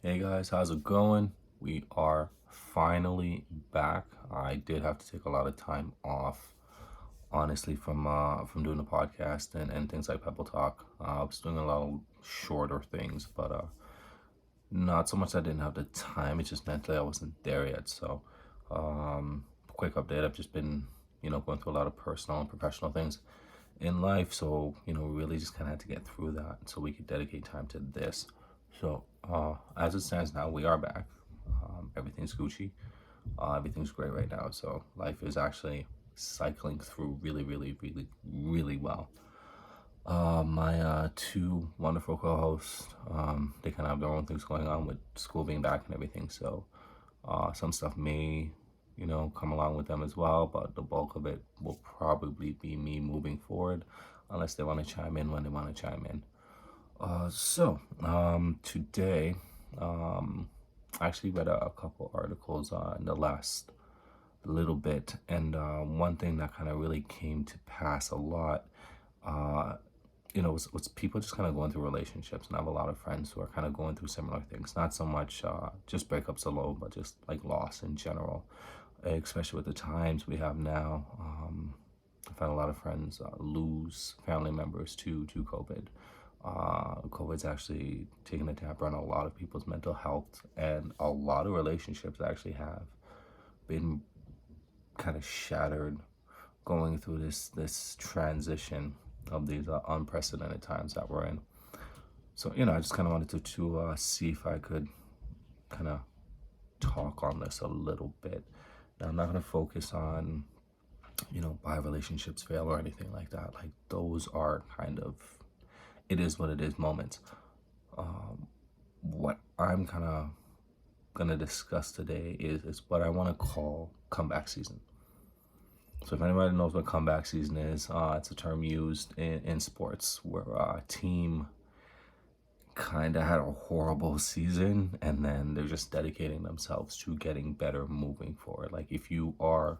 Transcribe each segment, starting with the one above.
Hey guys, how's it going? We are finally back. I did have to take a lot of time off, honestly, from doing the podcast and things like Pebble Talk. I was doing a lot of shorter things, but not so much I didn't have the time. It just mentally I wasn't there yet. So, quick update. I've just been, going through a lot of personal and professional things in life. So, really just kind of had to get through that so we could dedicate time to this. So, as it stands now, we are back. Everything's Gucci. Everything's great right now. So, life is actually cycling through really, really, really, really well. My two wonderful co-hosts, they kind of have their own things going on with school being back and everything. So, some stuff may, come along with them as well, but the bulk of it will probably be me moving forward, unless they want to chime in when they want to chime in. Today, I actually read a couple articles in the last little bit, and one thing that kind of really came to pass a lot, uh, was people just kind of going through relationships, and I have a lot of friends who are kind of going through similar things. Not so much just breakups alone, but just like loss in general, especially with the times we have now. I've had a lot of friends lose family members to COVID. COVID's actually taken a damper on a lot of people's mental health, and a lot of relationships actually have been kind of shattered going through this transition of these unprecedented times that we're in. So, I just kind of wanted to see if I could kind of talk on this a little bit. Now, I'm not going to focus on, why relationships fail or anything like that. Like, those are kind of, it is what it is moments. What I'm kind of going to discuss today is what I want to call comeback season. So if anybody knows what comeback season is, it's a term used in sports where a team kind of had a horrible season and then they're just dedicating themselves to getting better moving forward. Like if you are,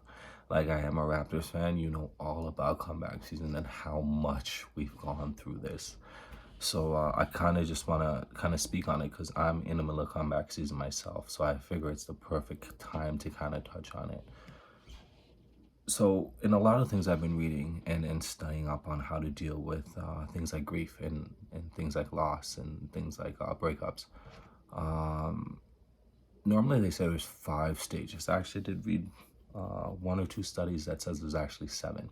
like I am, a Raptors fan, you know all about comeback season and how much we've gone through this. So I kind of just want to kind of speak on it because I'm in the middle of comeback season myself. So I figure it's the perfect time to kind of touch on it. So in a lot of things I've been reading and studying up on how to deal with things like grief and things like loss and things like breakups. Um, Normally they say there's 5 stages. I actually did read one or two studies that says there's actually 7.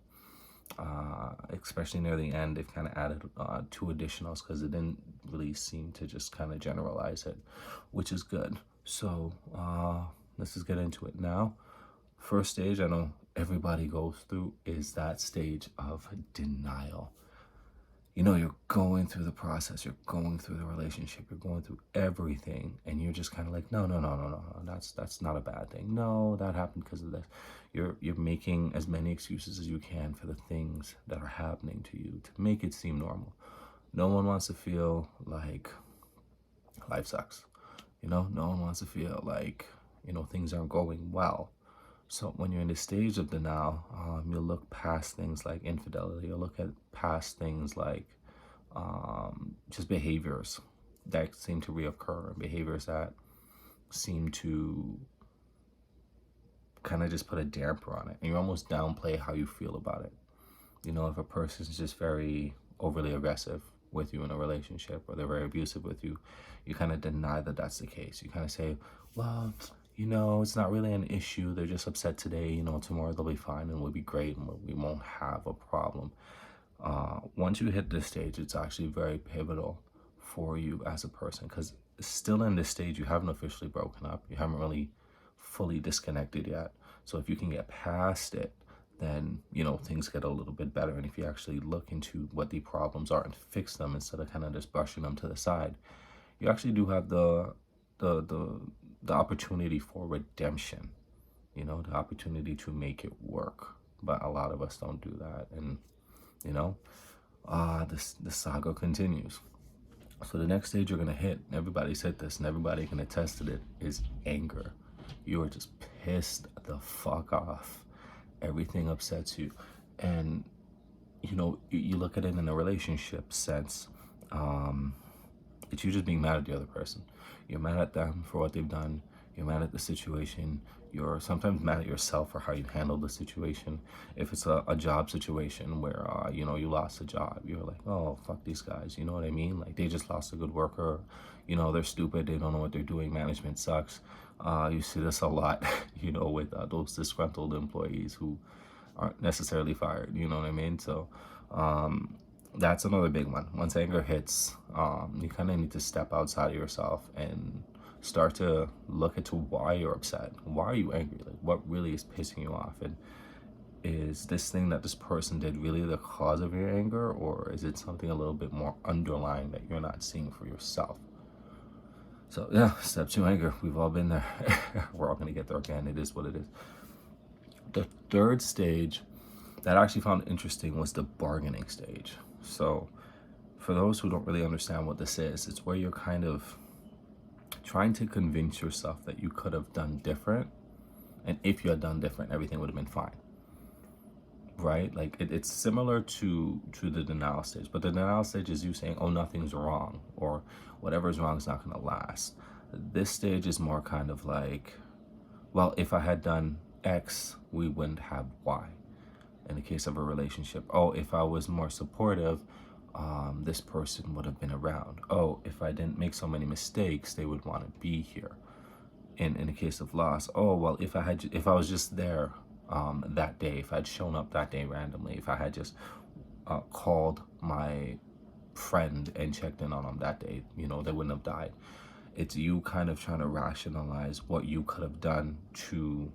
Especially near the end, they've kind of added 2 additionals because it didn't really seem to just kind of generalize it, which is good. So let's just get into it now. First stage I know everybody goes through is that stage of denial. You're going through the process, you're going through the relationship, you're going through everything, and you're just kind of like, no, no, no, no, no, no, that's not a bad thing. No, that happened because of this. You're making as many excuses as you can for the things that are happening to you to make it seem normal. No one wants to feel like life sucks. No one wants to feel like, things aren't going well. So when you're in the stage of denial, you'll look past things like infidelity. You'll look at past things like just behaviors that seem to reoccur, behaviors that seem to kind of just put a damper on it. And you almost downplay how you feel about it. If a person is just very overly aggressive with you in a relationship or they're very abusive with you, you kind of deny that that's the case. You kind of say, well, it's not really an issue. They're just upset today. Tomorrow they'll be fine and we'll be great and we won't have a problem. Once you hit this stage, it's actually very pivotal for you as a person because still in this stage, you haven't officially broken up. You haven't really fully disconnected yet. So if you can get past it, then things get a little bit better. And if you actually look into what the problems are and fix them instead of kind of just brushing them to the side, you actually do have the opportunity for redemption, the opportunity to make it work. But a lot of us don't do that, and the saga continues. So the next stage you're gonna hit, and everybody's hit this, and everybody can attest to it, is anger. You are just pissed the fuck off. Everything upsets you, and you look at it in a relationship sense. It's you just being mad at the other person. You're mad at them for what they've done. You're mad at the situation. You're sometimes mad at yourself for how you handled the situation. If it's a job situation where, you lost a job, you're like, oh, fuck these guys. You know what I mean? Like, they just lost a good worker. They're stupid. They don't know what they're doing. Management sucks. You see this a lot, with those disgruntled employees who aren't necessarily fired. You know what I mean? So, that's another big one. Once anger hits, you kind of need to step outside of yourself and start to look into why you're upset. Why are you angry? Like, what really is pissing you off? And is this thing that this person did really the cause of your anger, or is it something a little bit more underlying that you're not seeing for yourself? So yeah, step 2, anger. We've all been there. We're all gonna get there again. It is what it is. The third stage that I actually found interesting was the bargaining stage. So for those who don't really understand what this is, it's where you're kind of trying to convince yourself that you could have done different, and if you had done different, everything would have been fine, right? Like, it's similar to the denial stage, but the denial stage is you saying, oh, nothing's wrong, or whatever's wrong is not going to last. This stage is more kind of like, well, if I had done X, we wouldn't have Y. In the case of a relationship, oh, if I was more supportive, this person would have been around. Oh, if I didn't make so many mistakes, they would want to be here. In the case of loss, oh, well, if I was just there that day, if I'd shown up that day randomly, if I had just called my friend and checked in on them that day, they wouldn't have died. It's you kind of trying to rationalize what you could have done to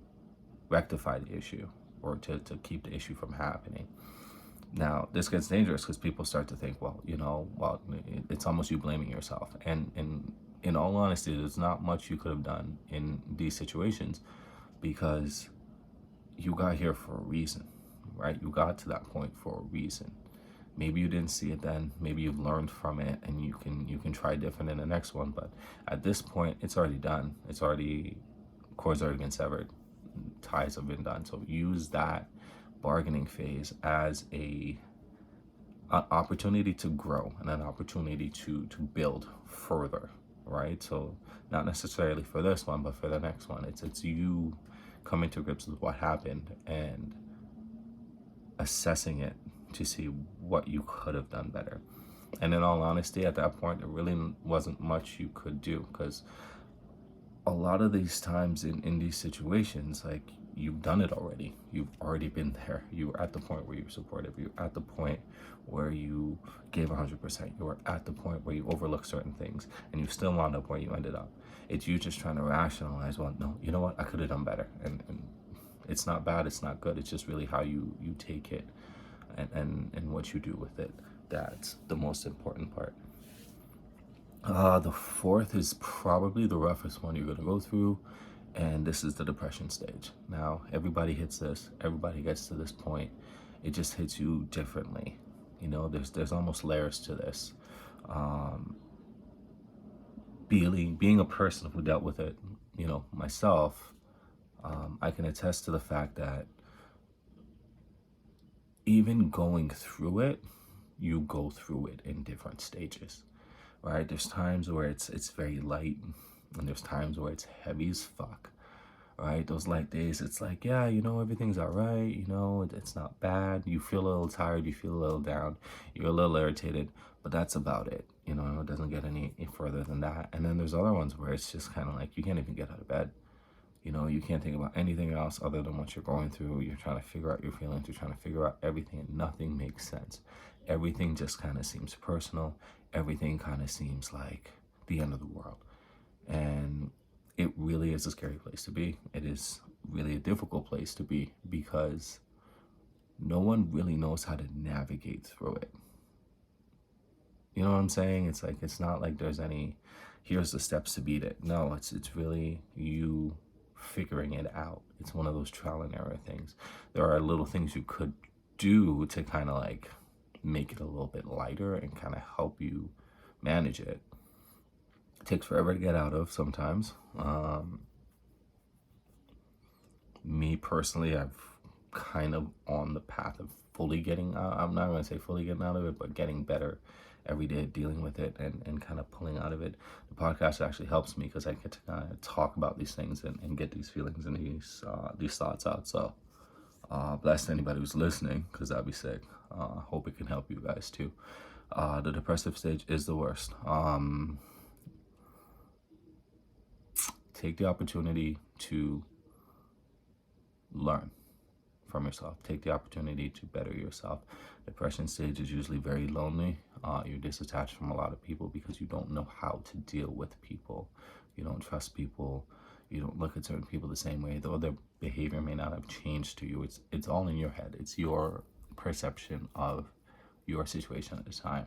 rectify the issue, or to keep the issue from happening. Now, this gets dangerous because people start to think, well, it's almost you blaming yourself. And in all honesty, there's not much you could have done in these situations, because you got here for a reason, right? You got to that point for a reason. Maybe you didn't see it then. Maybe you've learned from it, and you can try different in the next one. But at this point, it's already done. Cords already been severed. Ties have been done. So use that bargaining phase as an opportunity to grow and an opportunity to build further, right? So not necessarily for this one, but for the next one. It's you coming to grips with what happened and assessing it to see what you could have done better. And in all honesty, at that point, there really wasn't much you could do, because a lot of these times in these situations, like, you've done it already. You've already been there. You were at the point where you were supportive. You were at the point where you gave 100%. You were at the point where you overlooked certain things, and you still wound up where you ended up. It's you just trying to rationalize, well, no, you know what? I could have done better. And it's not bad. It's not good. It's just really how you take it and what you do with it. That's the most important part. The fourth is probably the roughest one you're going to go through, and this is the depression stage. Now, everybody hits this. Everybody gets to this point. It just hits you differently. There's almost layers to this. Being a person who dealt with it, myself, I can attest to the fact that even going through it, you go through it in different stages. Right? There's times where it's very light, and there's times where it's heavy as fuck. Right? Those light days, it's like, yeah, everything's all right. It's not bad. You feel a little tired. You feel a little down. You're a little irritated, but that's about it. It doesn't get any further than that. And then there's other ones where it's just kind of like you can't even get out of bed. You can't think about anything else other than what you're going through. You're trying to figure out your feelings. You're trying to figure out everything, and nothing makes sense. Everything just kind of seems personal. Everything kind of seems like the end of the world. And it really is a scary place to be. It is really a difficult place to be, because no one really knows how to navigate through it. You know what I'm saying? It's like, it's not like there's here's the steps to beat it. No, it's really you figuring it out. It's one of those trial and error things. There are little things you could do to kind of like make it a little bit lighter and kind of help you manage it. It takes forever to get out of sometimes. Me personally, I've kind of on the path of fully getting out. I'm not going to say fully getting out of it, but getting better every day dealing with it and kind of pulling out of it. The podcast actually helps me because I get to kind of talk about these things and get these feelings and these thoughts out. So bless anybody who's listening, because that'd be sick. Hope it can help you guys too. The depressive stage is the worst. Take the opportunity to learn from yourself. Take the opportunity to better yourself. Depression stage is usually very lonely. You're disattached from a lot of people because you don't know how to deal with people. You don't trust people. You don't look at certain people the same way, though their behavior may not have changed to you. It's all in your head. It's your perception of your situation at the time.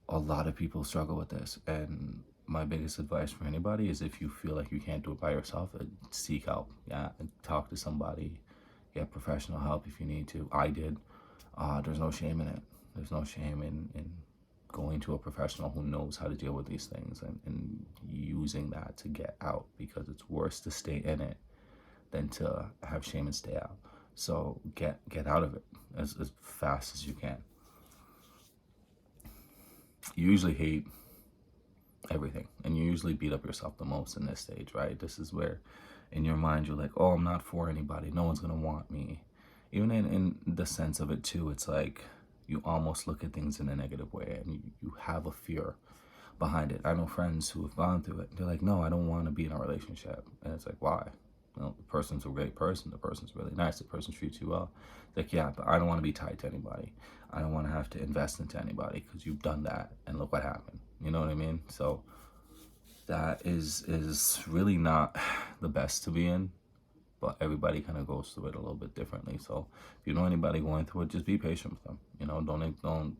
A lot of people struggle with this, and my biggest advice for anybody is, if you feel like you can't do it by yourself, seek help. Yeah, talk to somebody, get professional help if you need to. I did. There's no shame in it. There's no shame in going to a professional who knows how to deal with these things and using that to get out, because it's worse to stay in it than to have shame and stay out. So get out of it as fast as you can. You usually hate everything, and you usually beat up yourself the most in this stage, right? This is where in your mind you're like, oh, I'm not for anybody, no one's gonna want me. Even in the sense of it too, it's like you almost look at things in a negative way, and you have a fear behind it. I know friends who have gone through it. They're like, no, I don't want to be in a relationship. And it's like, why? The person's a great person, the person's really nice, the person treats you well. It's like, yeah, but I don't want to be tied to anybody. I don't want to have to invest into anybody, because you've done that and look what happened. You know what I mean? So that is really not the best to be in, but everybody kind of goes through it a little bit differently. So if you know anybody going through it, just be patient with them. You know, don't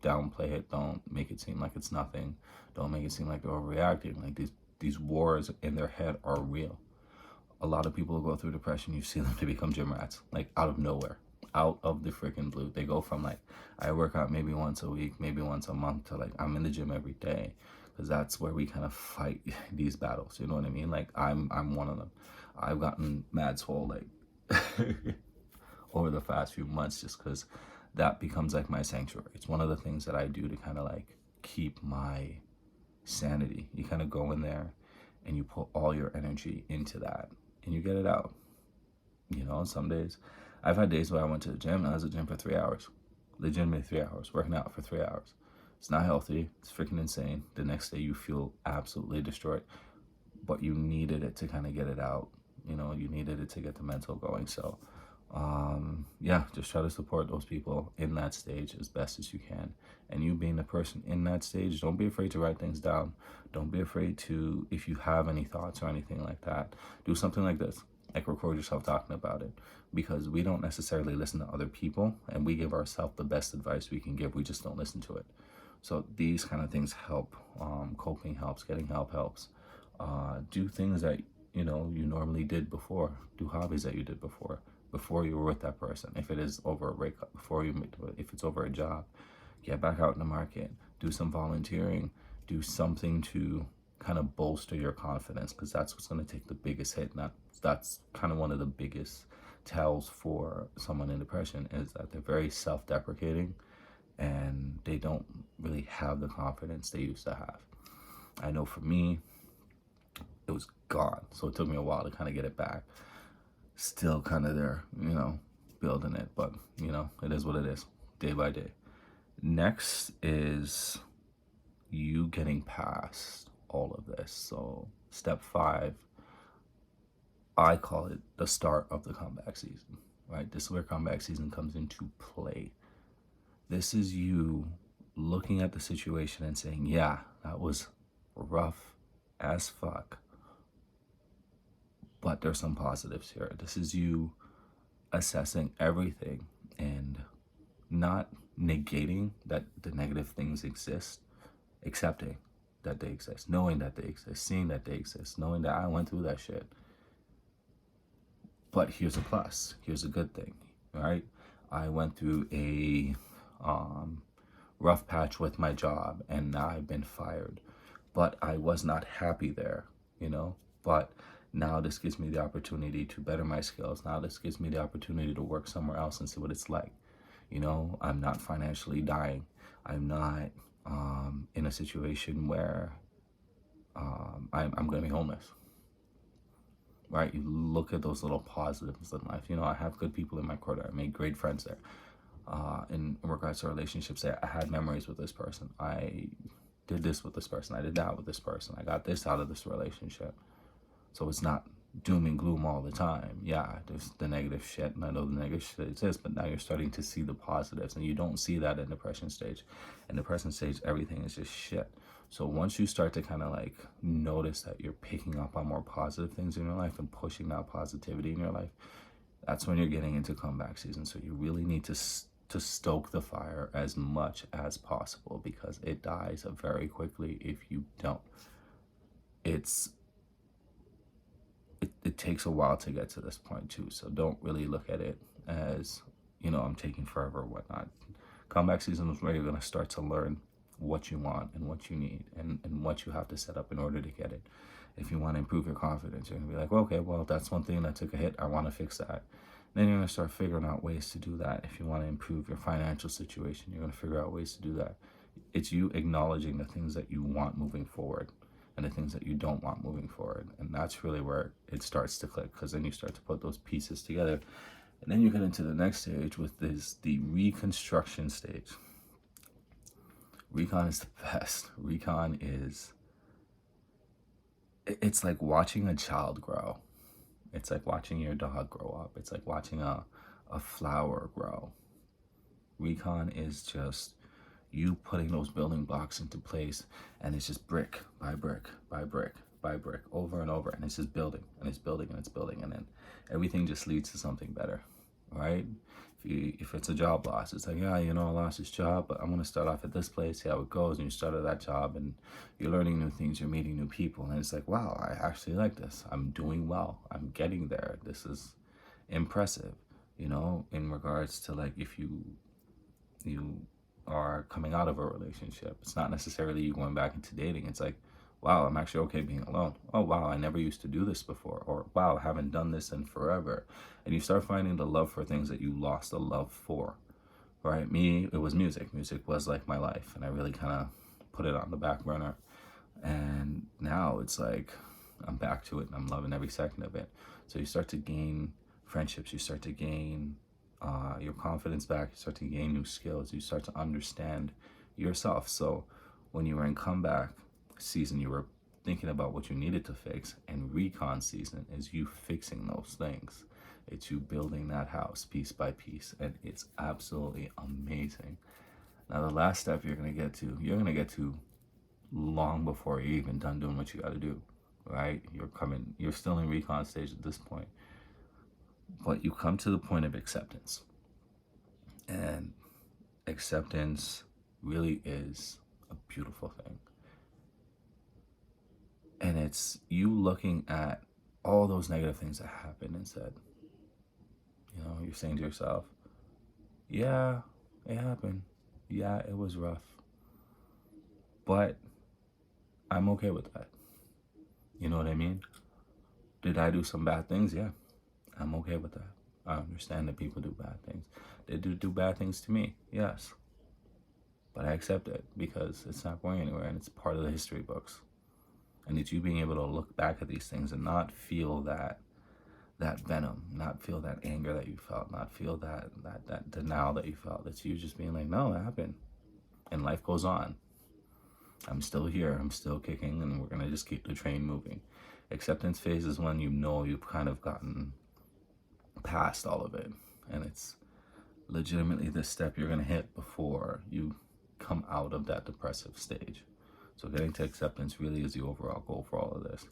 downplay it. Don't make it seem like it's nothing. Don't make it seem like they're overreacting. Like these wars in their head are real. A lot of people who go through depression, you see them to become gym rats, like out of nowhere, out of the freaking blue. They go from like, I work out maybe once a week, maybe once a month, to like, I'm in the gym every day, because that's where we kind of fight these battles. You know what I mean? Like I'm one of them. I've gotten mad swole like over the past few months, just because that becomes like my sanctuary. It's one of the things that I do to kind of like keep my sanity. You kind of go in there and you put all your energy into that and you get it out. You know, some days, I've had days where I went to the gym and I was at the gym for 3 hours. Legitimately 3 hours, working out for 3 hours. It's not healthy. It's freaking insane. The next day you feel absolutely destroyed, but you needed it to kind of get it out. You know, you needed it to get the mental going. So yeah, just try to support those people in that stage as best as you can. And you being the person in that stage, don't be afraid to write things down. Don't be afraid to, if you have any thoughts or anything like that, do something like this, like record yourself talking about it, because we don't necessarily listen to other people, and we give ourselves the best advice we can give. We just don't listen to it. So these kind of things help. Coping helps, getting help helps. Do things that you normally did before. Do hobbies that you did before you were with that person. If it is over a breakup, if it's over a job, get back out in the market, do some volunteering, do something to kind of bolster your confidence, because that's what's going to take the biggest hit. And that's kind of one of the biggest tells for someone in depression, is that they're very self-deprecating and they don't really have the confidence they used to have. I know for me, it was gone. So it took me a while to kind of get it back. Still kind of there, building it, but it is what it is, day by day. Next is you getting past all of this. So step 5, I call it the start of the comeback season, right? This is where comeback season comes into play. This is you looking at the situation and saying, yeah, that was rough as fuck, but there's some positives here. This is you assessing everything and not negating that the negative things exist, accepting that they exist, knowing that they exist, seeing that they exist, knowing that I went through that shit. But here's a plus, here's a good thing, right? I went through a rough patch with my job, and now I've been fired, but I was not happy there, but now this gives me the opportunity to better my skills. Now this gives me the opportunity to work somewhere else and see what it's like. I'm not financially dying. I'm not in a situation where I'm going to be homeless, right? You look at those little positives in life. You know, I have good people in my corner. I made great friends there. In regards to relationships, I had memories with this person. I did this with this person. I did that with this person. I got this out of this relationship. So it's not doom and gloom all the time. Yeah, there's the negative shit, and I know the negative shit exists, but now you're starting to see the positives, and you don't see that in depression stage. In depression stage, everything is just shit. So once you start to kind of like notice that you're picking up on more positive things in your life and pushing that positivity in your life, that's when you're getting into comeback season. So you really need to stoke the fire as much as possible, because it dies very quickly if you don't. It takes a while to get to this point too, so don't really look at it as, you know, I'm taking forever or whatnot. Comeback season is where you're going to start to learn what you want and what you need, and what you have to set up in order to get it. If you want to improve your confidence, you're going to be like, well, okay, well, that's one thing that took a hit, I want to fix that. Then you're going to start figuring out ways to do that. If you want to improve your financial situation, you're going to figure out ways to do that. It's you acknowledging the things that you want moving forward and the things that you don't want moving forward. And that's really where it starts to click, because then you start to put those pieces together. And then you get into the next stage, with the reconstruction stage. Recon is the best. Recon is, it's like watching a child grow. It's like watching your dog grow up. It's like watching a flower grow. Recon is just you putting those building blocks into place, and it's just brick by brick by brick by brick, over and over, and it's just building and it's building and it's building, and then everything just leads to something better, right? If it's a job loss, it's like, yeah, you know, I lost this job, but I'm going to start off at this place, see how it goes. And you start at that job, and you're learning new things, you're meeting new people, and it's like, wow, I actually like this. I'm doing well. I'm getting there. This is impressive, you know, in regards to like, if you are coming out of a relationship, it's not necessarily you going back into dating. It's like, wow, I'm actually okay being alone. Oh, wow, I never used to do this before. Or, wow, I haven't done this in forever. And you start finding the love for things that you lost the love for, right? Me, it was music. Music was like my life, and I really kind of put it on the back burner. And now it's like, I'm back to it, and I'm loving every second of it. So you start to gain friendships. You start to gain your confidence back. You start to gain new skills. You start to understand yourself. So when you were in comeback season, you were thinking about what you needed to fix, and recon season is you fixing those things. It's you building that house piece by piece, and it's absolutely amazing. Now the last step you're going to get to long before you're even done doing what you got to do, right? You're still in recon stage at this point, but you come to the point of acceptance, and acceptance really is a beautiful thing. And it's you looking at all those negative things that happened and said, you know, you're saying to yourself, yeah, it happened. Yeah, it was rough. But I'm okay with that. You know what I mean? Did I do some bad things? Yeah, I'm okay with that. I understand that people do bad things. They do bad things to me, yes. But I accept it, because it's not going anywhere, and it's part of the history books. And it's you being able to look back at these things and not feel that venom, not feel that anger that you felt, not feel that denial that you felt. It's you just being like, no, it happened, and life goes on. I'm still here, I'm still kicking, and we're gonna just keep the train moving. Acceptance phase is when you know you've kind of gotten past all of it, and it's legitimately the step you're gonna hit before you come out of that depressive stage. So getting to acceptance really is the overall goal for all of this.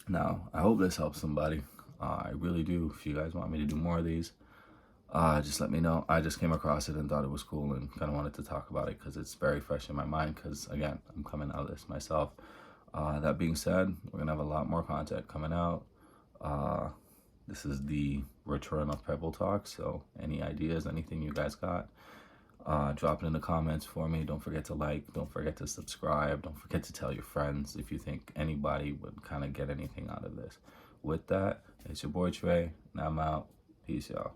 Now, I hope this helps somebody. I really do. If you guys want me to do more of these, just let me know. I just came across it and thought it was cool, and kind of wanted to talk about it because it's very fresh in my mind, because, again, I'm coming out of this myself. That being said, we're going to have a lot more content coming out. This is the return of Pebble Talk, so any ideas, anything you guys got, drop it in the comments for me. Don't forget to like, don't forget to subscribe, don't forget to tell your friends if you think anybody would kind of get anything out of this. With that, it's your boy Trey, and I'm out. Peace, y'all.